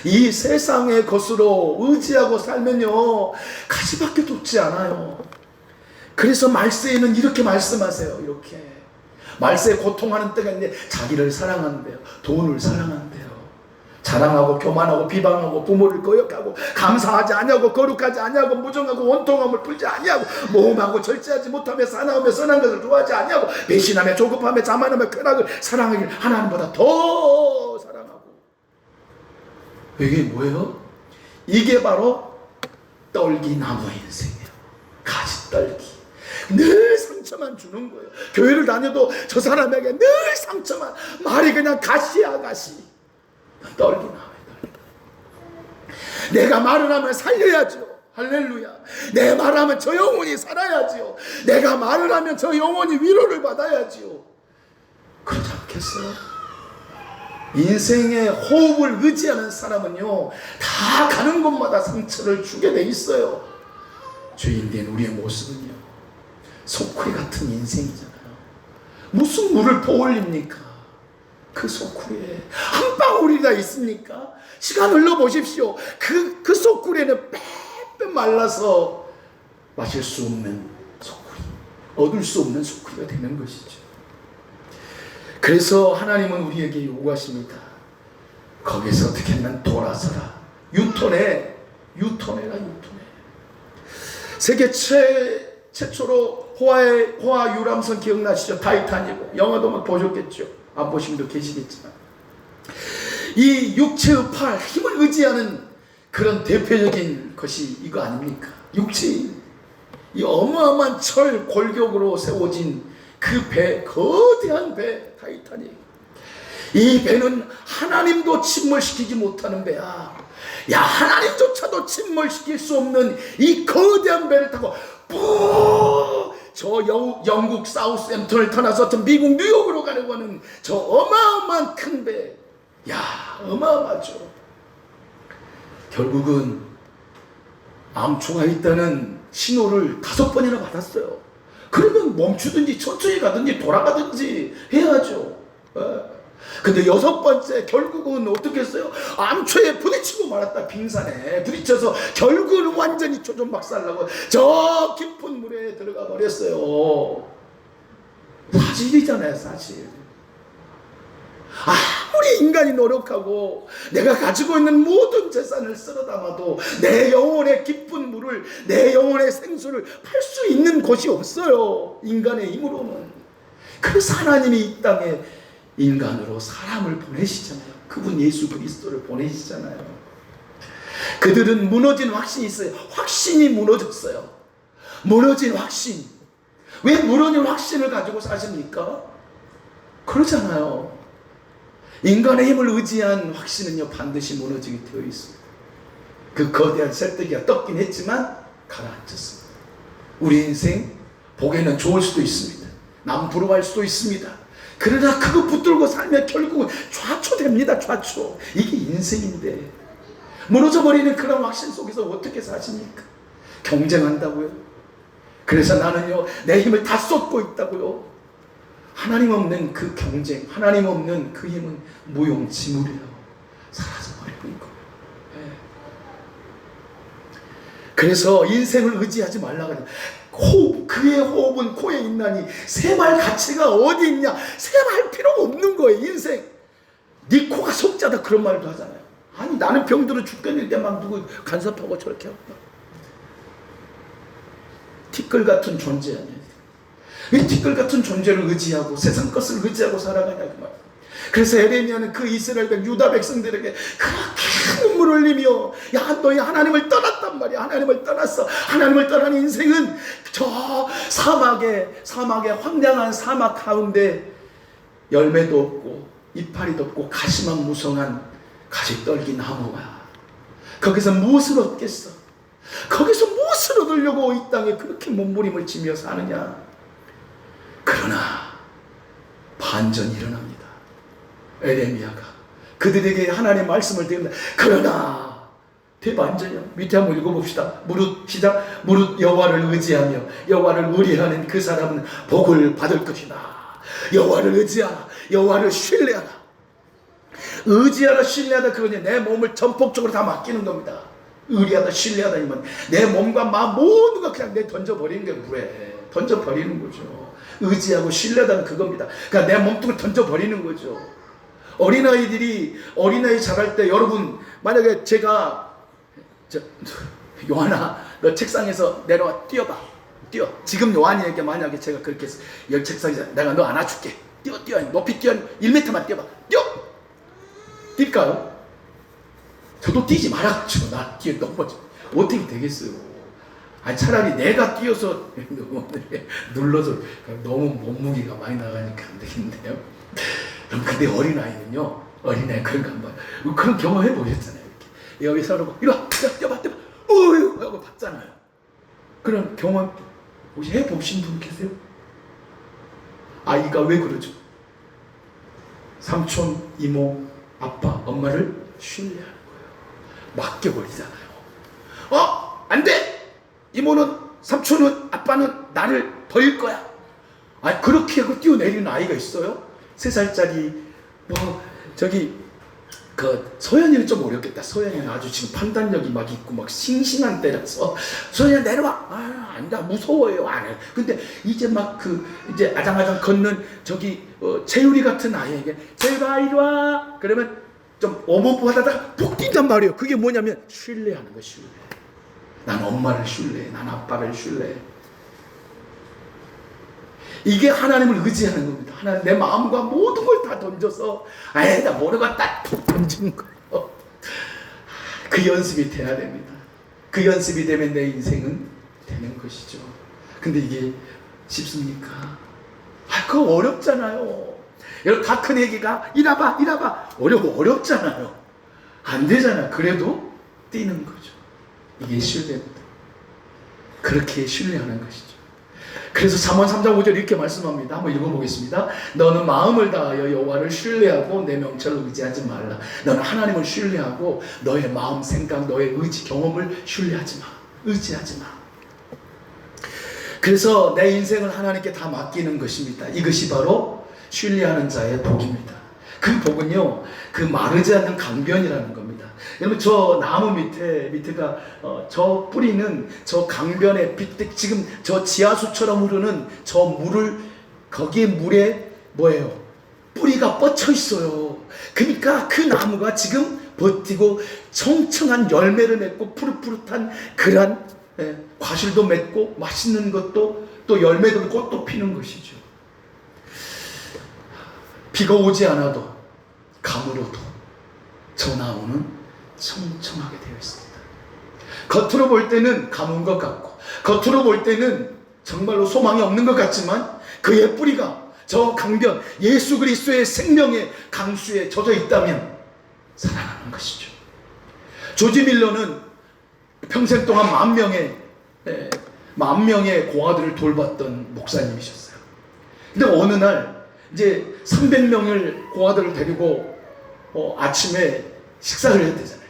Speaker 1: 이 세상의 것으로 의지하고 살면요, 가시밖에 돋지 않아요. 그래서 말세에는 이렇게 말씀하세요. 이렇게 말세에 고통하는 때가 있는데 자기를 사랑한대요. 돈을 사랑한대요. 자랑하고 교만하고 비방하고 부모를 거역하고 감사하지 아니하고 거룩하지 아니하고 무정하고 원통함을 풀지 아니하고 모험하고 절제하지 못하며 사나우며 선한 것을 좋아하지 아니하고 배신하며 조급하며 자만하며 쾌락을 사랑하길 하나님보다 더 사랑하고. 이게 뭐예요? 이게 바로 떨기나무의 인생이에요. 가시떨기. 늘 상처만 주는 거예요. 교회를 다녀도 저 사람에게 늘 상처만. 말이 그냥 가시야 가시. 떨기나무에 떨기. 내가 말을 하면 살려야죠. 할렐루야. 내 말하면 저 영혼이 살아야지요. 내가 말을 하면 저 영혼이 위로를 받아야지요. 그렇지 않겠어요? 인생의 호흡을 의지하는 사람은요, 다 가는 곳마다 상처를 주게 돼 있어요. 주인된 우리의 모습은요, 소쿠리 같은 인생이잖아요. 무슨 물을 퍼올립니까? 그 소쿠리에 한 방울이나 있습니까? 시간 흘러보십시오. 그 소쿠리에는 빼빼 말라서 마실 수 없는 소쿠리, 얻을 수 없는 소쿠리가 되는 것이죠. 그래서 하나님은 우리에게 요구하십니다. 거기서 어떻게 하면 돌아서라. 유턴해라. 세계 최초로 호화 유람선 기억나시죠? 타이타닉. 영화도 막 보셨겠죠? 안 보신 분도 계시겠지만, 이 육체의 팔, 힘을 의지하는 그런 대표적인 것이 이거 아닙니까? 육체인 이 어마어마한 철 골격으로 세워진 그 배, 거대한 배, 타이타닉. 이 배는 하나님도 침몰시키지 못하는 배야. 야, 하나님조차도 침몰시킬 수 없는 이 거대한 배를 타고 저 영국 사우스햄튼을 떠나서 미국 뉴욕으로 가려고 하는 저 어마어마한 큰 배. 야, 어마어마하죠. 결국은 암초가 있다는 신호를 5번이나 받았어요. 그러면 멈추든지 천천히 가든지 돌아가든지 해야죠. 근데 6번째 결국은 어떻게 했어요? 암초에 부딪히고 말았다. 빙산에 부딪혀서 결국은 완전히 조종박살나고 저 깊은 물에 들어가 버렸어요. 사실이잖아요, 사실. 아무리 인간이 노력하고 내가 가지고 있는 모든 재산을 쓸어 담아도 내 영혼의 깊은 물을, 내 영혼의 생수를 팔 수 있는 곳이 없어요, 인간의 힘으로는. 그래서 하나님이 이 땅에 인간으로 사람을 보내시잖아요. 그분 예수 그리스도를 보내시잖아요. 그들은 무너진 확신이 있어요. 확신이 무너졌어요. 무너진 확신. 왜 무너진 확신을 가지고 사십니까? 그러잖아요. 인간의 힘을 의지한 확신은요, 반드시 무너지게 되어 있습니다. 그 거대한 쇠뜨기가 떴긴 했지만 가라앉았습니다. 우리 인생 보기에는 좋을 수도 있습니다. 남 부러워할 수도 있습니다. 그러나 그거 붙들고 살면 결국은 좌초됩니다. 좌초. 이게 인생인데 무너져버리는 그런 확신 속에서 어떻게 사십니까? 경쟁한다고요? 그래서 나는요, 내 힘을 다 쏟고 있다고요? 하나님 없는 그 경쟁, 하나님 없는 그 힘은 무용지물이에요. 사라져버리고 있고. 그래서 인생을 의지하지 말라고 해요. 호흡, 그의 호흡은 코에 있나니 셈할 가치가 어디 있냐. 셈할 필요가 없는 거예요. 인생 네 코가 속자다 그런 말도 하잖아요. 아니 나는 병들어 죽겠는데 막 누구 간섭하고 저렇게 하고 티끌 같은 존재 아니에요. 이 티끌 같은 존재를 의지하고 세상 것을 의지하고 살아가냐 그 말. 그래서 에레미야는 그 이스라엘 유다 백성들에게 그렇게 눈물을 흘리며 야 너희 하나님을 떠났단 말이야. 하나님을 떠났어. 하나님을 떠난 인생은 저 사막의 황량한 사막 가운데 열매도 없고 이파리도 없고 가시만 무성한 가시 떨기 나무가 거기서 무엇을 얻겠어? 거기서 무엇을 얻으려고 이 땅에 그렇게 몸부림을 치며 사느냐. 그러나 반전이 일어납니다. 에레미야가 그들에게 하나님의 말씀을 드립니다. 그러나 대반전이요. 밑에 한번 읽어봅시다. 무릇 시작. 무릇 여호와를 의지하며 여호와를 의뢰하는 그 사람은 복을 받을 것이다. 여호와를 의지하라. 여호와를 신뢰하라. 의지하라 신뢰하다 그거냐. 내 몸을 전폭적으로 다 맡기는 겁니다. 의리하다 신뢰하다니면 내 몸과 마음 모든 거 그냥 내 던져버리는 게 물에 던져버리는 거죠. 의지하고 신뢰하다는 그겁니다. 그러니까 내 몸뚱을 던져버리는 거죠. 어린아이 자랄 때 여러분 만약에 제가 요한아 너 책상에서 내려와 뛰어봐. 뛰어. 지금 요한이에게 만약에 제가 그렇게 해서 여기 책상에서 내가 너 안아줄게. 뛰어. 높이 뛰어. 1m만 뛰어봐. 뛰어. 뛸까요? 저도 뛰지 말아가지고 나 뒤에 넘어져. 어떻게 되겠어요? 아니 차라리 내가 뛰어서 눌러서 너무 몸무게가 많이 나가니까 안 되겠네요. 그럼 근데 어린아이는요. 어린아이 그런 거 한번 그런 경험 해보셨잖아요. 이렇게 여기 서로 이리 와 뛰어봐 어휴 하고 봤잖아요. 그런 경험 혹시 해보신 분 계세요? 아이가 왜 그러죠? 삼촌, 이모, 아빠, 엄마를 신뢰하는 거예요. 맡겨버리잖아요. 안 돼! 이모는, 삼촌은, 아빠는 나를 버릴 거야. 아니, 그렇게 하고 뛰어내리는 아이가 있어요? 3살짜리, 소연이는 좀 어렵겠다. 소연이는 아주 지금 판단력이 막 있고, 막 싱싱한 때라서. 소연아, 내려와! 안 돼, 무서워요. 안 해. 근데 이제 이제 아장아장 걷는 채율이 같은 아이에게, 채율아, 이리 와! 그러면 좀 오버부 하다가 푹 뛴단 말이에요. 그게 뭐냐면, 신뢰하는 거, 신뢰. 난 엄마를 신뢰해. 난 아빠를 신뢰해. 이게 하나님을 의지하는 겁니다. 하나님 내 마음과 모든 걸 다 던져서 나 모르겠다 툭 던지는 거예요. 그 연습이 돼야 됩니다. 그 연습이 되면 내 인생은 되는 것이죠. 근데 이게 쉽습니까? 그거 어렵잖아요. 여러분 다 큰 애기가 이라봐 어렵잖아요. 안 되잖아. 그래도 뛰는 거죠. 이게 신뢰입니다. 그렇게 신뢰하는 것이죠. 그래서 잠언 3장 5절 이렇게 말씀합니다. 한번 읽어보겠습니다. 너는 마음을 다하여 여호와를 신뢰하고 내 명철을 의지하지 말라. 너는 하나님을 신뢰하고 너의 마음, 생각, 너의 의지, 경험을 신뢰하지 마. 의지하지 마. 그래서 내 인생을 하나님께 다 맡기는 것입니다. 이것이 바로 신뢰하는 자의 복입니다. 그 복은요, 그 마르지 않는 강변이라는 겁니다. 여러분 저 나무 밑에가 저 뿌리는 저 강변에 빗대 지금 저 지하수처럼 흐르는 저 물을 거기에 물에 뭐예요? 뿌리가 뻗쳐 있어요. 그러니까 그 나무가 지금 버티고 청청한 열매를 맺고 푸릇푸릇한 그런 과실도 맺고 맛있는 것도 또 열매도 맺고 또 피는 것이죠. 비가 오지 않아도 가물어도 저 나무는 청청하게 되어 있습니다. 겉으로 볼 때는 가문 것 같고 겉으로 볼 때는 정말로 소망이 없는 것 같지만 그의 뿌리가 저 강변 예수 그리스도의 생명의 강수에 젖어 있다면 살아나는 것이죠. 조지 밀러는 평생 동안 10,000명의 고아들을 돌봤던 목사님이셨어요. 근데 어느 날 이제 300명을 고아들을 데리고 아침에 식사를 해야 되잖아요.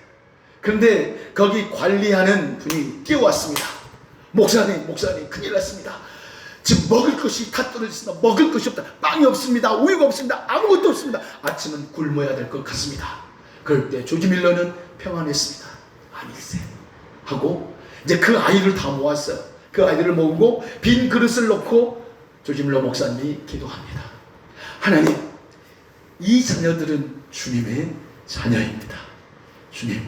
Speaker 1: 그런데 거기 관리하는 분이 뛰어왔습니다. 목사님 큰일 났습니다. 지금 먹을 것이 다 떨어졌습니다. 먹을 것이 없다. 빵이 없습니다. 우유가 없습니다. 아무것도 없습니다. 아침은 굶어야 될 것 같습니다. 그럴 때 조지 밀러는 평안했습니다. 아니세 하고 이제 그 아이를 다 모았어요. 그 아이들을 모으고 빈 그릇을 놓고 조지밀러 목사님이 기도합니다. 하나님, 이 자녀들은 주님의 자녀입니다. 주님,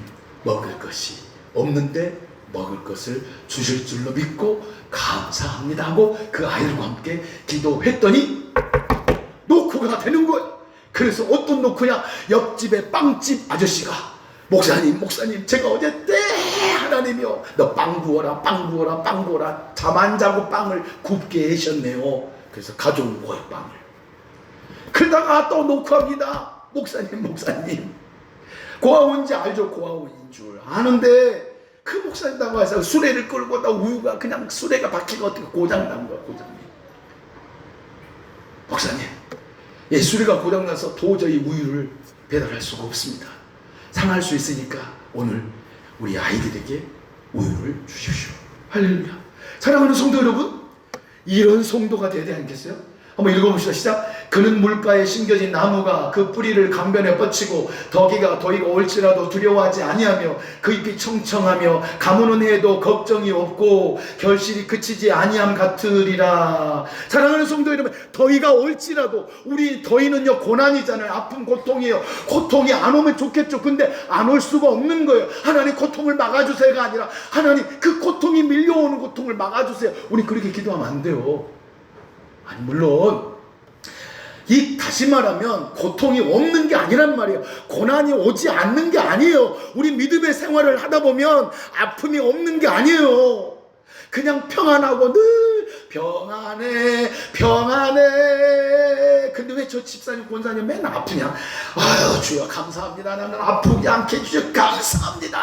Speaker 1: 먹을 것이 없는데 먹을 것을 주실 줄로 믿고 감사합니다 하고 그 아이들과 함께 기도했더니 노크가 되는 거예요. 그래서 어떤 노크냐? 옆집의 빵집 아저씨가 목사님 제가 어제 때 하나님이요, 너 빵 구워라 잠 안 자고 빵을 굽게 하셨네요. 그래서 가져온 거예요, 빵을. 그러다가 또 노크합니다. 목사님 고아원인지 알죠? 고아원인 줄 아는데 그 목사님 나가서 수레를 끌고 다 우유가 그냥 수레가 바퀴가 어떻게 고장난 거야. 목사님, 수레가 고장나서 도저히 우유를 배달할 수가 없습니다. 상할 수 있으니까 오늘 우리 아이들에게 우유를 주십시오. 할렐루야. 사랑하는 성도 여러분, 이런 성도가 되어야 되지 않겠어요? 한번 읽어봅시다. 시작. 그는 물가에 심겨진 나무가 그 뿌리를 강변에 뻗치고 더위가 올지라도 두려워하지 아니하며 그 잎이 청청하며 가무는 해도 걱정이 없고 결실이 그치지 아니함 같으리라. 사랑하는 성도 여러분, 더위가 올지라도, 우리 더위는요 고난이잖아요. 아픔, 고통이에요. 고통이 안 오면 좋겠죠. 근데 안 올 수가 없는 거예요. 하나님 고통을 막아주세요가 아니라 하나님 그 고통이 밀려오는 고통을 막아주세요. 우리 그렇게 기도하면 안 돼요. 아니, 물론 다시 말하면 고통이 없는 게 아니란 말이에요. 고난이 오지 않는 게 아니에요. 우리 믿음의 생활을 하다 보면 아픔이 없는 게 아니에요. 그냥 평안하고 늘 평안해. 근데 왜 저 집사님 권사님 맨날 아프냐? 아유 주여 감사합니다. 나는 아프지 않게 해주셔서 감사합니다.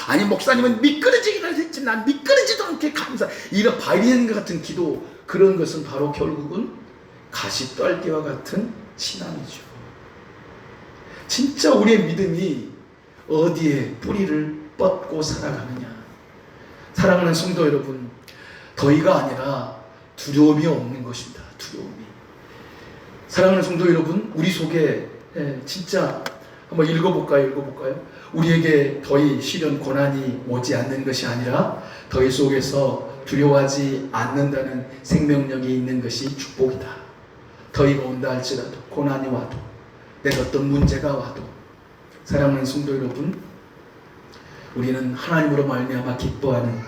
Speaker 1: 아니 목사님은 미끄러지기는 했지 난 미끄러지도 않게 감사. 이런 바이린 같은 기도, 그런 것은 바로 결국은 가시떨기와 같은 신앙이죠. 진짜 우리의 믿음이 어디에 뿌리를 뻗고 살아가느냐. 사랑하는 성도 여러분, 더위가 아니라 두려움이 없는 것입니다. 두려움이. 사랑하는 성도 여러분, 우리 속에 진짜 한번 읽어볼까요? 우리에게 더위, 시련, 고난이 오지 않는 것이 아니라 더위 속에서 두려워하지 않는다는 생명력이 있는 것이 축복이다. 더위가 온다 할지라도, 고난이 와도, 내가 어떤 문제가 와도, 사랑하는 성도 여러분, 우리는 하나님으로 말미암아 기뻐하는,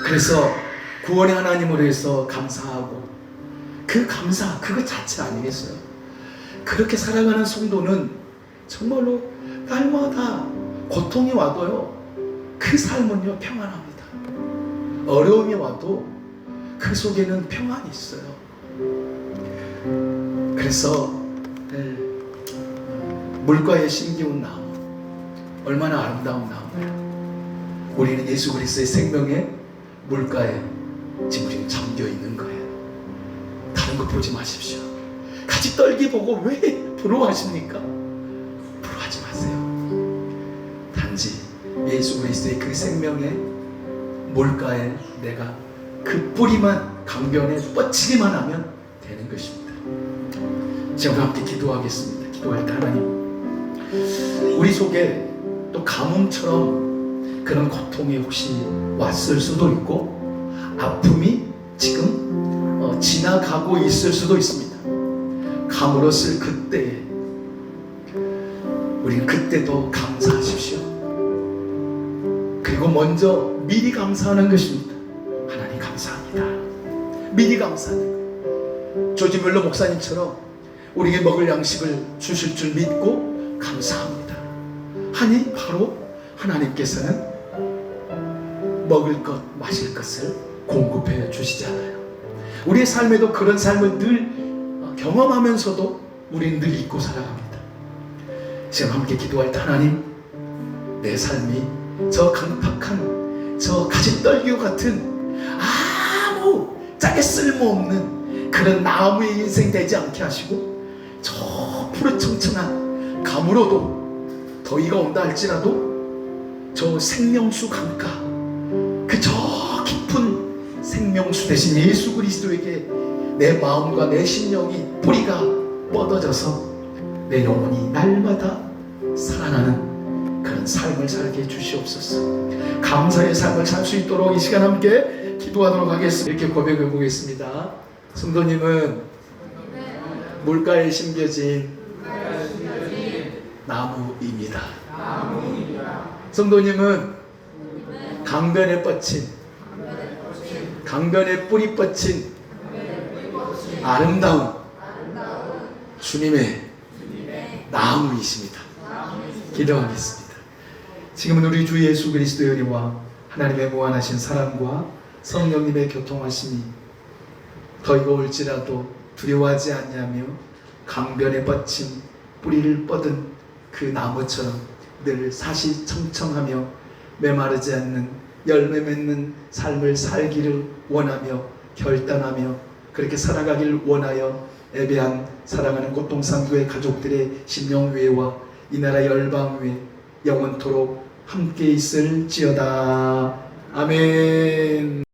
Speaker 1: 그래서 구원의 하나님으로 해서 감사하고, 그 감사 그것 자체 아니겠어요? 그렇게 살아가는 성도는 정말로 날마다 고통이 와도요, 그 삶은요 평안합니다. 어려움이 와도 그 속에는 평안이 있어요. 그래서 물가에 심기운 나무, 얼마나 아름다운 나무예요. 우리는 예수 그리스도의 생명의 물가에 지금 우리는 잠겨 있는 거예요. 다른 거 보지 마십시오. 가지 떨기 보고 왜 부러워하십니까? 부러워하지 마세요. 단지 예수 그리스도의 그 생명의 물가에 내가 그 뿌리만 강변에 뻗치기만 하면 되는 것입니다. 제가 함께 기도하겠습니다. 기도할 때 하나님, 우리 속에 또 가뭄처럼 그런 고통이 혹시 왔을 수도 있고 아픔이 지금 지나가고 있을 수도 있습니다. 가물었을 그때에 우리는 그때도 감사하십시오. 그리고 먼저 미리 감사하는 것입니다. 하나님 감사합니다. 미리 감사하는 거예요. 조지밀러 목사님처럼 우리에게 먹을 양식을 주실 줄 믿고 감사합니다. 하니 바로 하나님께서는 먹을 것, 마실 것을 공급해 주시잖아요. 우리의 삶에도 그런 삶을 늘 경험하면서도 우리는 늘 잊고 살아갑니다. 지금 함께 기도할 때 하나님, 내 삶이 저 강팍한, 저 가지 떨기와 같은 아무 짝에 쓸모없는 그런 나무의 인생 되지 않게 하시고, 저 푸르청청한 가물어도 더위가 온다 할지라도 저 생명수 강가, 그 저 깊은 생명수 대신 예수 그리스도에게 내 마음과 내 심령이 뿌리가 뻗어져서 내 영혼이 날마다 살아나는 그런 삶을 살게 해주시옵소서. 감사의 삶을 살 수 있도록 이 시간 함께 기도하도록 하겠습니다. 이렇게 고백해 보겠습니다. 성도님은 물가에 심겨진 나무입니다. 성도님은 강변에 뻗친, 강변에 뿌리 뻗친 아름다운 주님의 나무이십니다. 기도하겠습니다. 지금은 우리 주 예수 그리스도의 은혜와 하나님의 무한하신 사랑과 성령님의 교통하심이 더이가 올지라도 두려워하지 않냐며 강변에 뻗친 뿌리를 뻗은 그 나무처럼 늘 사시청청하며 메마르지 않는 열매 맺는 삶을 살기를 원하며 결단하며 그렇게 살아가길 원하여 예배한 사랑하는 꽃동산교회 가족들의 심령위에와 이 나라 열방 위에 영원토록 함께 있을지어다. 아멘.